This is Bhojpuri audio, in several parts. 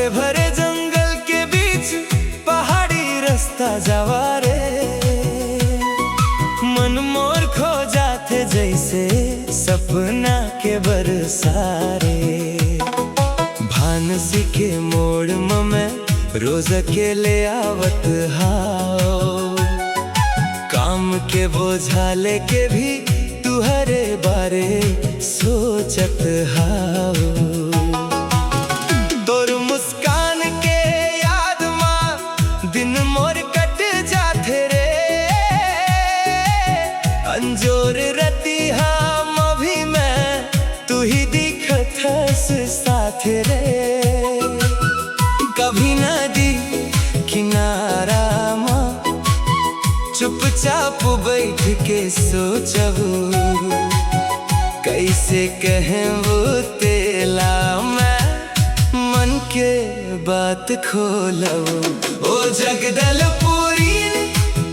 भरे जंगल के बीच पहाड़ी रास्ता जावा रे। मन मोर खो जाते जैसे सपना के बरसारे। भानसी के मोड़ में रोज अकेले आवत हाओ। काम के बोझा लेके भी तुहरे बारे सोचत हाओ। तोर मुस्कान के याद मां दिन मोर कट जाते रे। अंजोर रती हम अभी मैं तू ही दिखत हस साथ रे। कभी नदी किनारा मां चुपचाप बैठ के सोचबू। कैसे कहूँ तेला मैं मन के बात खोलबू। ओ जगदलपुरी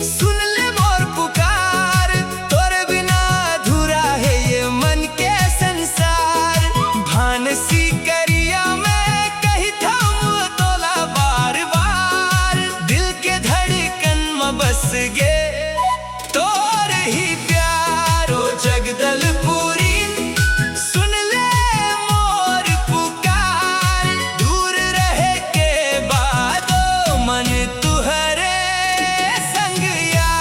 सुन ले मोर पुकार। तोरे बिना अधूरा है ये मन के संसार। भानसी करिया मैं कही थामू तोला बार बार। दिल के धड़कन में बस गे तोर ही प्यार। ओ जगदलपुरी सुन ले मोर पुकार। दूर रहे के बादो मन तुहरे संग यार।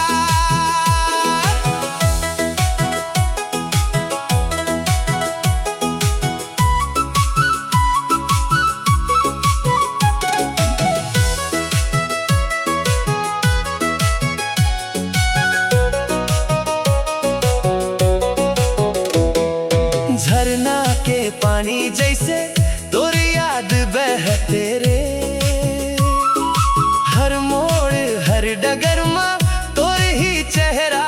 झरना के पानी जैसे तोर याद बहते रे। हर मोड़ हर डगर में तोर ही चेहरा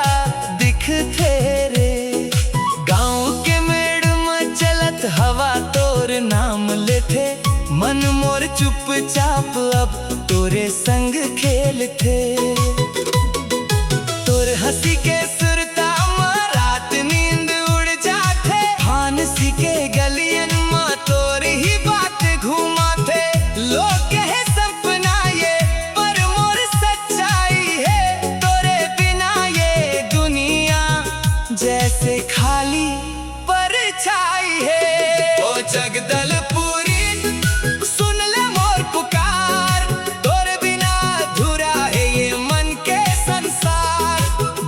दिखते रे। गाँव के मेड़ में चलत हवा तोर नाम लेते। मन मोर चुपचाप अब तोरे संग खेलते। तोर हंसी के सुरता में रात नींद उड़ जाते। भानसी के गलियन में तोर ही बात घुमाते। लोग कहे सपना ये पर मोर सच्चाई है। तोरे बिना ये दुनिया जैसे खाली परछाई है। ओ जगदलपुरी सुन ले मोर पुकार। तोरे बिना अधूरा है ये मन के संसार।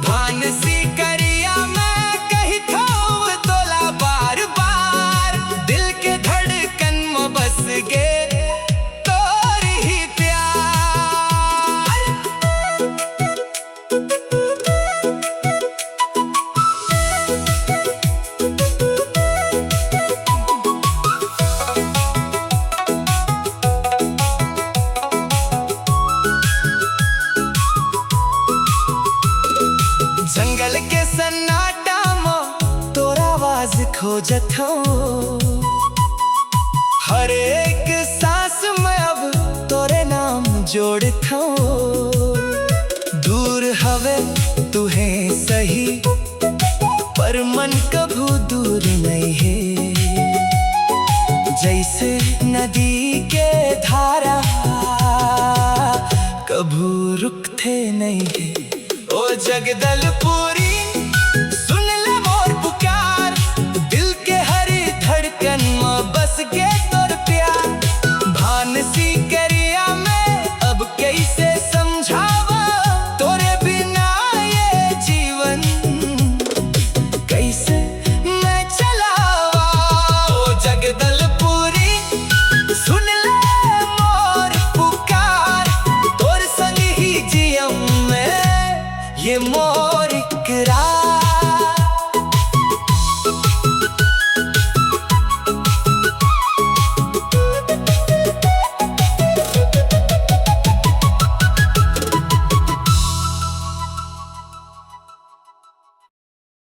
भानसी करिया मैं कही थाम तोला बार बार। दिल के धड़कन में बस गे तोर ही प्यार। जंगल के सन्नाटा में तोरा आवाज खोजत हूँ। हर एक सांस में अब तोरे नाम जोड़त हूँ। दूर हवे तुहें सही पर मन कभू दूर नहीं है। जैसे नदी के धारा कभू रुकते नहीं है। ओ जगदलपुरी सुन ले मोर पुकार। दिल के हरी धड़कन में बस गे तोर प्यार। भानसी करिया मैं अब कैसे समझावा। तोरे बिना ये जीवन कैसे मैं चलावा। ओ जगदलपुरी सुन ले मोर पुकार। तोर संग ही जियम मैं ये मोर इकरार।